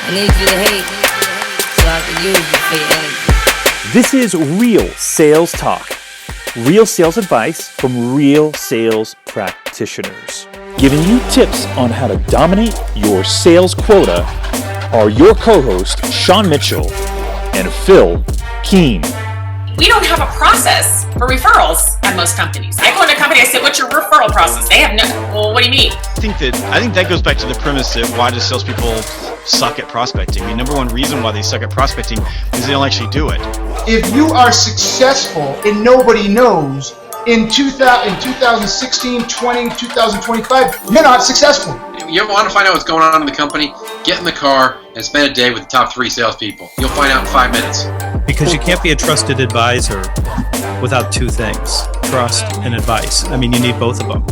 I need you to hate so I can use you for your energy. This is Real Sales Talk. Real sales advice from real sales practitioners. Giving you tips on how to dominate your sales quota are your co-hosts, Sean Mitchell and Phil Keen. We don't have a process for referrals at most companies. I go into a company, I say, what's your referral process? They have no, well, what do you mean? I think that goes back to the premise that why do salespeople suck at prospecting? I mean, number one reason why they suck at prospecting is they don't actually do it. If you are successful and nobody knows, in 2016, 20, 2025, you're not successful. You ever want to find out what's going on in the company? Get in the car and spend a day with the top 3 salespeople. You'll find out in 5 minutes. Because you can't be a trusted advisor without 2 things, trust and advice. I mean, you need both of them.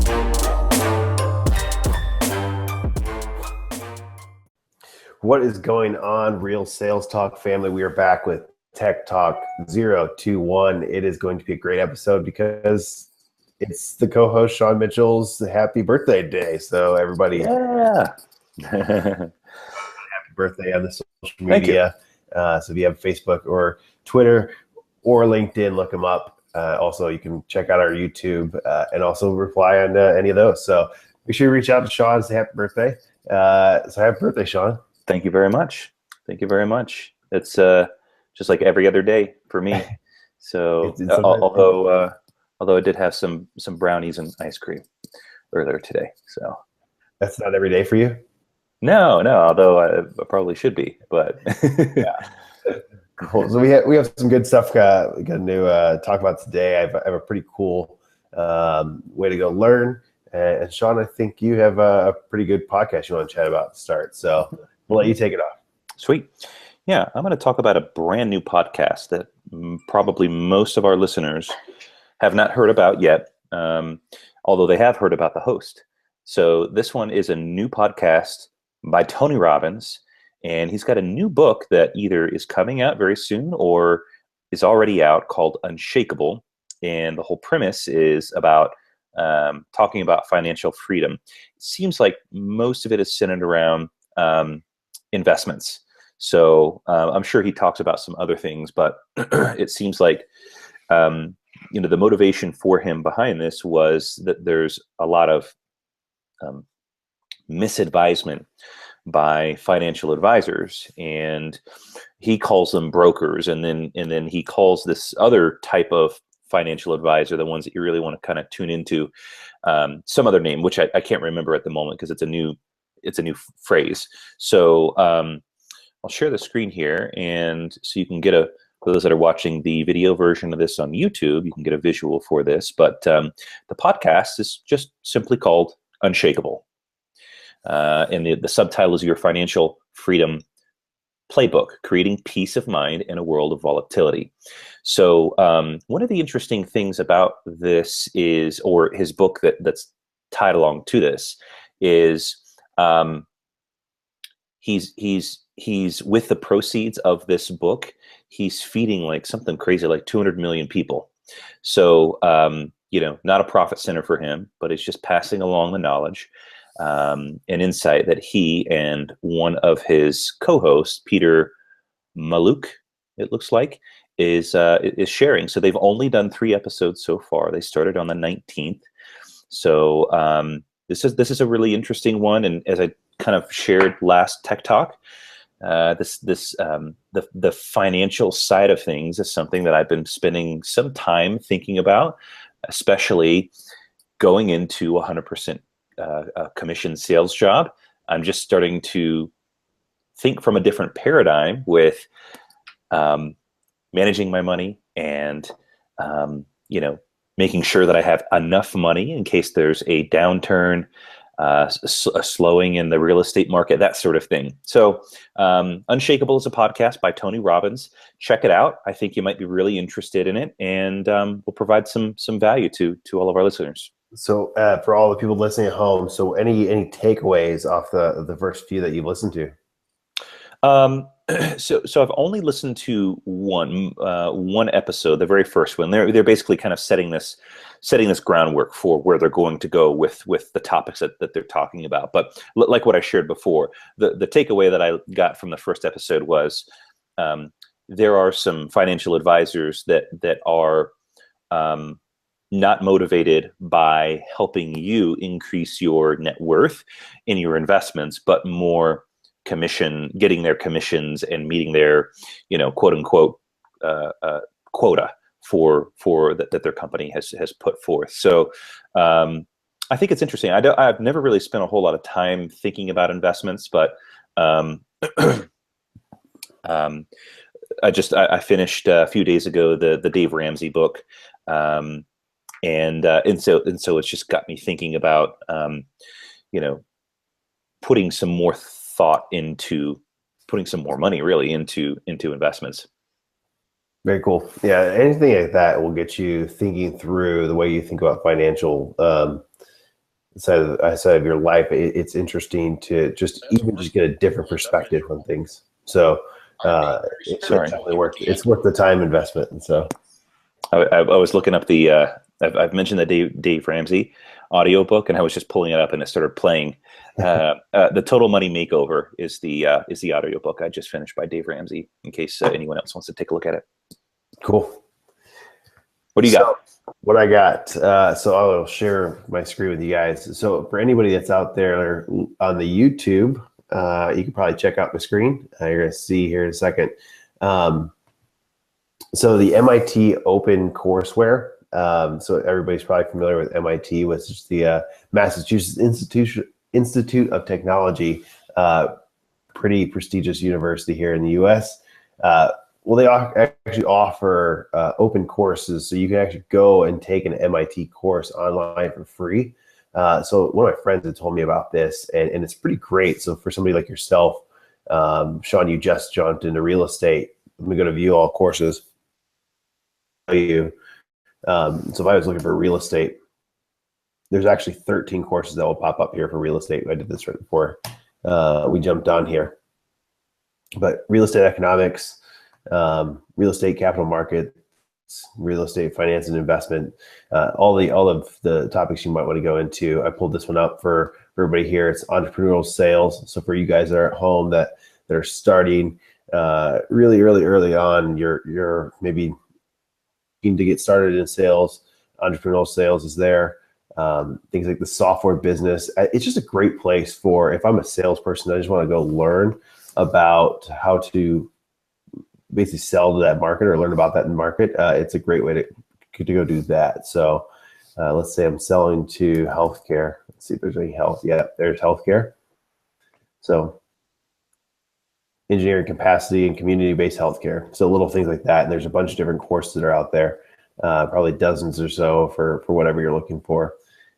What is going on, Real Sales Talk family? We are back with Tech Talk 021. It is going to be a great episode because it's the co-host Sean Mitchell's happy birthday day. So everybody, happy birthday on the social media. So if you have Facebook or Twitter or LinkedIn, look them up. Also, you can check out our YouTube and also reply on any of those. So make sure you reach out to Sean and say happy birthday. So happy birthday, Sean. Thank you very much. Thank you very much. It's just like every other day for me. So although I did have some brownies and ice cream earlier today. So that's not every day for you? No, although I probably should be, but yeah. Cool. So we have some good stuff we're going to talk about today. I have a pretty cool way to go learn. And Sean, I think you have a pretty good podcast you want to chat about to start. So we'll let you take it off. Sweet. Yeah, I'm going to talk about a brand new podcast that probably most of our listeners have not heard about yet, although they have heard about the host. So this one is a new podcast by Tony Robbins, and he's got a new book that either is coming out very soon or is already out called Unshakable. And the whole premise is about talking about financial freedom. It seems like most of it is centered around investments. So I'm sure he talks about some other things, but it seems like the motivation for him behind this was that there's a lot of misadvisement by financial advisors, and he calls them brokers, and then he calls this other type of financial advisor, the ones that you really want to kind of tune into, some other name, which I can't remember at the moment because it's a new phrase. So I'll share the screen here, and so you can get for those that are watching the video version of this on YouTube, you can get a visual for this. But the podcast is just simply called Unshakable. And the subtitle is Your Financial Freedom Playbook, Creating Peace of Mind in a World of Volatility. So one of the interesting things about this is, or his book that's tied along to this, is he's with the proceeds of this book, he's feeding like something crazy, like 200 million people. So, not a profit center for him, but it's just passing along the knowledge and insight that he and one of his co-hosts, Peter Maluk, it looks like, is sharing. So they've only done 3 episodes so far. They started on the 19th. So this is a really interesting one. And as I kind of shared last Tech Talk, the financial side of things is something that I've been spending some time thinking about, especially going into 100% commission sales job. I'm just starting to think from a different paradigm with managing my money and making sure that I have enough money in case there's a downturn, a slowing in the real estate market, that sort of thing. So Unshakable is a podcast by Tony Robbins. Check it out. I think you might be really interested in it, and we'll provide some value to all of our listeners. So for all the people listening at home, so any takeaways off the first few that you've listened to? So I've only listened to one episode, the very first one. They're basically kind of setting this groundwork for where they're going to go with the topics that they're talking about. But like what I shared before, the takeaway that I got from the first episode was there are some financial advisors that are not motivated by helping you increase your net worth in your investments, but more getting their commissions and meeting their, quote unquote, quota for that their company has put forth. So I think it's interesting. I've never really spent a whole lot of time thinking about investments, but I finished a few days ago the Dave Ramsey book. And so it's just got me thinking about, putting some more thought into putting some more money really into investments. Very cool. Yeah, anything like that will get you thinking through the way you think about financial side of your life. It's interesting to just get a different perspective on things. So it's definitely worth the time investment. And so I was looking up the I've mentioned the Dave Ramsey audiobook, and I was just pulling it up and it started playing. The Total Money Makeover is the audiobook I just finished by Dave Ramsey, in case anyone else wants to take a look at it. Cool. What do you got? What I got, so I'll share my screen with you guys. So for anybody that's out there on the YouTube, you can probably check out my screen. You're going to see here in a second. So the MIT OpenCourseWare. So everybody's probably familiar with MIT, which is the Massachusetts Institute of Technology, pretty prestigious university here in the U.S. Well, they actually offer open courses, so you can actually go and take an MIT course online for free. So one of my friends had told me about this, and it's pretty great. So for somebody like yourself, Sean, you just jumped into real estate. I'm going to view all courses. So if I was looking for real estate, there's actually 13 courses that will pop up here for real estate. I did this right before we jumped on here. But real estate economics, real estate capital markets, real estate finance and investment, all of the topics you might want to go into. I pulled this one up for everybody here. It's entrepreneurial sales. So for you guys that are at home that are starting really early on, you're maybe looking to get started in sales. Entrepreneurial sales is there. Things like the software business. It's just a great place for, if I'm a salesperson, I just want to go learn about how to basically sell to that market or learn about that market. It's a great way to go do that. So let's say I'm selling to healthcare. Let's see if there's any health. Yeah, there's healthcare. So engineering capacity and community-based healthcare. So little things like that. And there's a bunch of different courses that are out there, probably dozens or so for whatever you're looking for.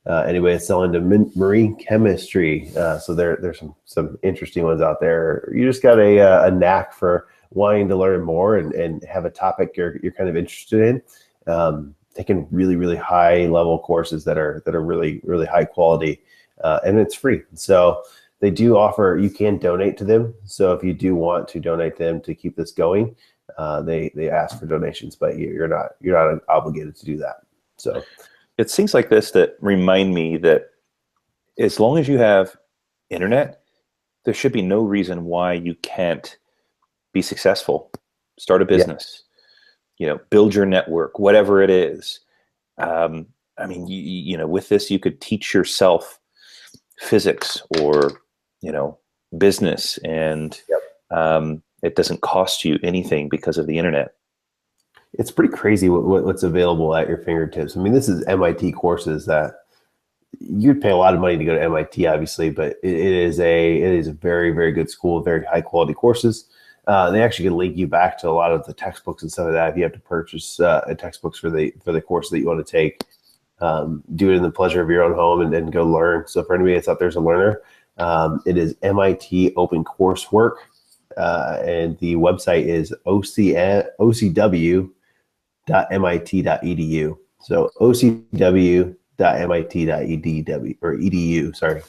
Anyway, it's selling to marine chemistry. So there's some interesting ones out there. You just got a knack for wanting to learn more and have a topic you're kind of interested in. Taking really high level courses that are really high quality, and it's free. So they do offer, you can donate to them. So if you do want to donate to them to keep this going, they ask for donations, but you're not obligated to do that. So it's things like this that remind me that as long as you have internet, there should be no reason why you can't be successful, start a business, build your network, whatever it is. I mean, with this, you could teach yourself physics or, business, and it doesn't cost you anything because of the internet. It's pretty crazy what's available at your fingertips. I mean, this is MIT courses that you'd pay a lot of money to go to MIT, obviously, but it is a very good school, very high quality courses. They actually can link you back to a lot of the textbooks and stuff like that if you have to purchase textbooks for the course that you want to take. Do it in the pleasure of your own home and go learn. So for anybody that's out there as a learner, it is MIT OpenCourseWare, and the website is ocw.mit.edu. So ocw.mit.edu or edu, sorry.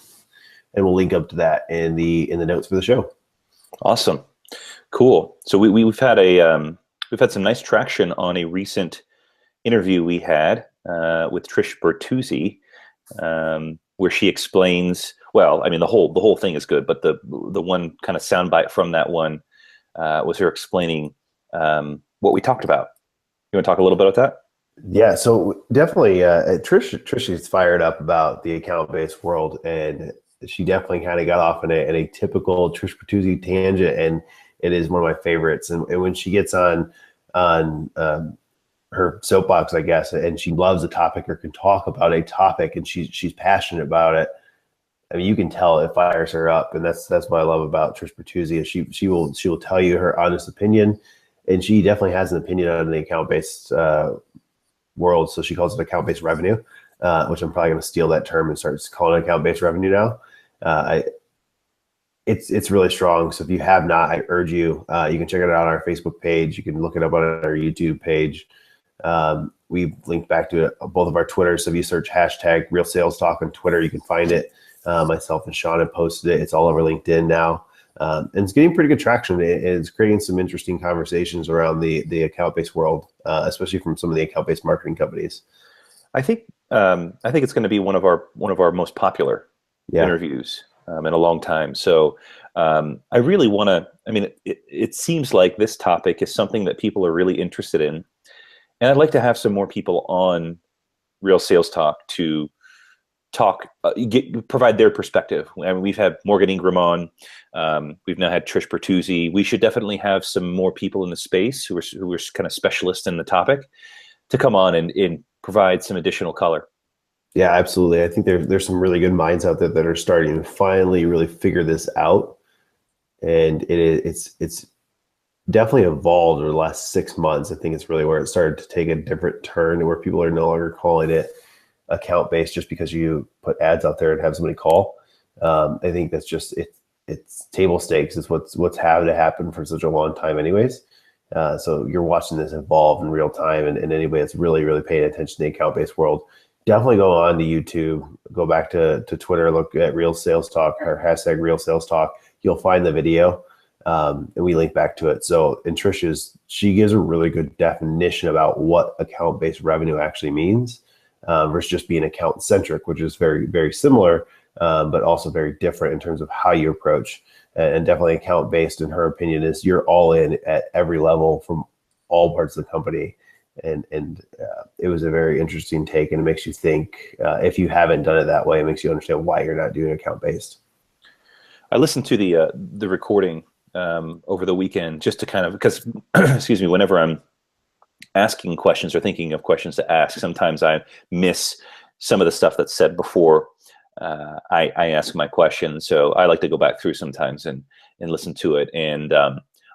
And we'll link up to that in the notes for the show. Awesome. Cool. So we've had we've had some nice traction on a recent interview we had with Trish Bertuzzi, where she explains. Well, I mean the whole thing is good, but the one kind of soundbite from that one was her explaining what we talked about. You want to talk a little bit about that? Yeah, so definitely, Trish is fired up about the account-based world, and she definitely kind of got off in a typical Trish Bertuzzi tangent, and it is one of my favorites. And when she gets on her soapbox, I guess, and she loves a topic or can talk about a topic, and she's passionate about it. I mean, you can tell it fires her up, and that's what I love about Trish Bertuzzi. Is she will tell you her honest opinion, and she definitely has an opinion on the account-based world. So she calls it account-based revenue, which I'm probably going to steal that term and start calling it account-based revenue now. It's really strong. So if you have not, I urge you, you can check it out on our Facebook page. You can look it up on our YouTube page. We've linked back to it, both of our Twitters. So if you search hashtag Real Sales Talk on Twitter, you can find it. Myself and Sean have posted it. It's all over LinkedIn now. And it's getting pretty good traction. It's creating some interesting conversations around the account-based world, especially from some of the account-based marketing companies. I think it's going to be one of our most popular interviews in a long time. So I really want to. I mean, it seems like this topic is something that people are really interested in, and I'd like to have some more people on Real Sales Talk to talk, provide their perspective. I mean, we've had Morgan Ingram on. We've now had Trish Bertuzzi. We should definitely have some more people in the space who are kind of specialists in the topic to come on and provide some additional color. Yeah, absolutely. I think there's some really good minds out there that are starting to finally really figure this out, and it's definitely evolved over the last 6 months. I think it's really where it started to take a different turn, where people are no longer calling it account-based just because you put ads out there and have somebody call. I think that's just it's table stakes. It's what's had to happen for such a long time anyways. So you're watching this evolve in real time, and anybody that's really paying attention to the account-based world, definitely go on to YouTube, go back to Twitter, look at Real Sales Talk or hashtag Real Sales Talk. You'll find the video, and we link back to it. So, and she gives a really good definition about what account-based revenue actually means, versus just being account-centric, which is very, very similar, but also very different in terms of how you approach. And definitely account-based, in her opinion, is you're all in at every level from all parts of the company. And it was a very interesting take, and it makes you think, if you haven't done it that way, it makes you understand why you're not doing account-based. I listened to the recording over the weekend just to kind of, because excuse me, whenever I'm asking questions or thinking of questions to ask, sometimes I miss some of the stuff that's said before I ask my question. So I like to go back through sometimes and listen to it. And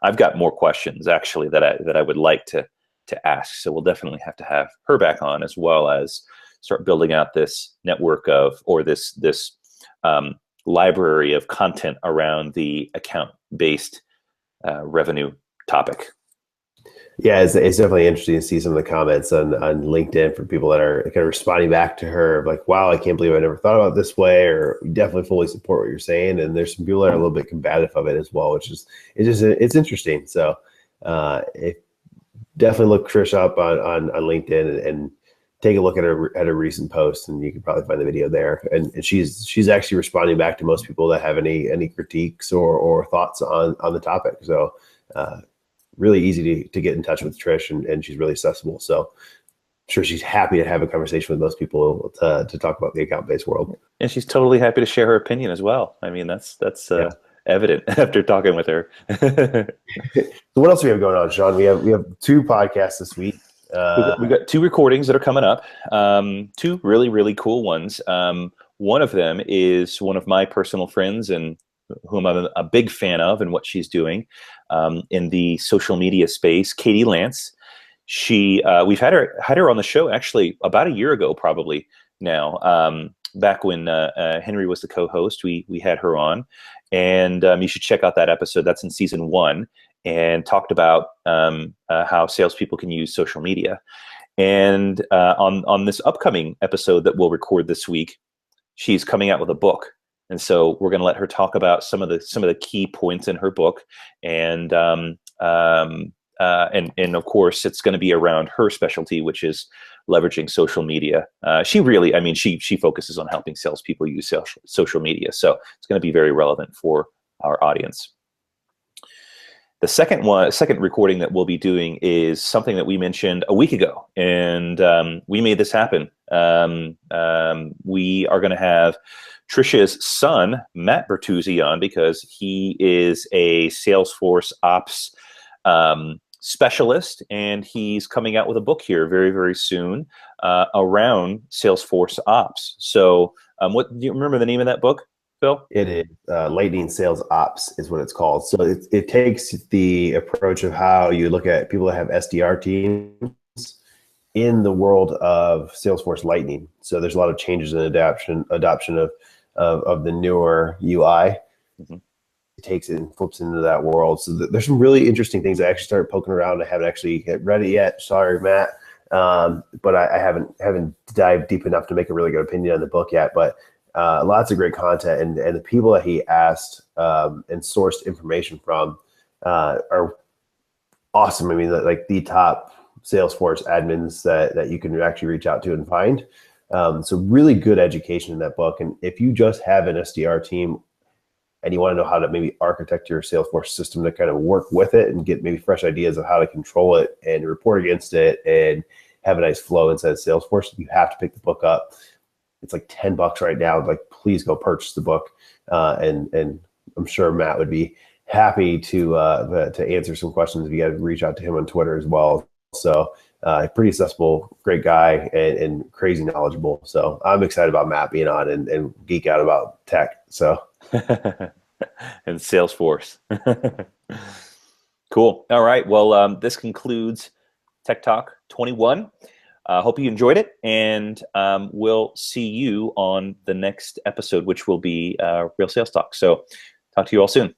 I've got more questions actually that I would like to ask. So we'll definitely have to have her back on, as well as start building out this network or this library of content around the account-based revenue topic. Yeah, it's definitely interesting to see some of the comments on LinkedIn from people that are kind of responding back to her, like, wow, I can't believe I never thought about it this way, or we definitely fully support what you're saying. And there's some people that are a little bit combative of it as well, which is it's interesting. So definitely look Trish up on LinkedIn and take a look at a recent post, and you can probably find the video there. And she's actually responding back to most people that have any critiques or thoughts on the topic. So really easy to get in touch with Trish, and she's really accessible. So I'm sure she's happy to have a conversation with most people to talk about the account-based world. And she's totally happy to share her opinion as well. I mean, that's evident after talking with her. So what else do we have going on, Sean? We have 2 podcasts this week. We've got 2 recordings that are coming up. 2 really cool ones. One of them is one of my personal friends, and whom I'm a big fan of, and what she's doing in the social media space, Katie Lance. We've had her on the show actually about a year ago, probably now. Back when Henry was the co-host, we had her on, and you should check out that episode. That's in season 1, and talked about how salespeople can use social media. And on this upcoming episode that we'll record this week, she's coming out with a book, And so we're going to let her talk about some of the key points in her book, and of course, it's going to be around her specialty, which is leveraging social media. She focuses on helping salespeople use social media, so it's going to be very relevant for our audience. The second recording that we'll be doing is something that we mentioned a week ago, and we made this happen. We are going to have Trisha's son, Matt Bertuzzi, on because he is a Salesforce ops specialist, and he's coming out with a book here very, very soon around Salesforce ops. So what do you remember the name of that book, Phil? It is Lightning Sales Ops is what it's called. So it takes the approach of how you look at people that have SDR teams in the world of Salesforce Lightning. So there's a lot of changes in adoption of the newer UI. Mm-hmm. It takes it and flips into that world. So there's some really interesting things. I actually started poking around. I haven't actually read it yet. Sorry, Matt. But I haven't dived deep enough to make a really good opinion on the book yet. But lots of great content, and the people that he asked and sourced information from are awesome. I mean, like the top Salesforce admins that you can actually reach out to and find. So really good education in that book. And if you just have an SDR team and you want to know how to maybe architect your Salesforce system to kind of work with it and get maybe fresh ideas of how to control it and report against it and have a nice flow inside Salesforce, you have to pick the book up. It's like $10 right now. Like, please go purchase the book. And I'm sure Matt would be happy to answer some questions if you got to reach out to him on Twitter as well. So pretty accessible, great guy, and crazy knowledgeable. So I'm excited about Matt being on and geek out about tech. So and Salesforce. Cool. All right. Well, this concludes Tech Talk 21. Hope you enjoyed it, and we'll see you on the next episode, which will be Real Sales Talk. So talk to you all soon.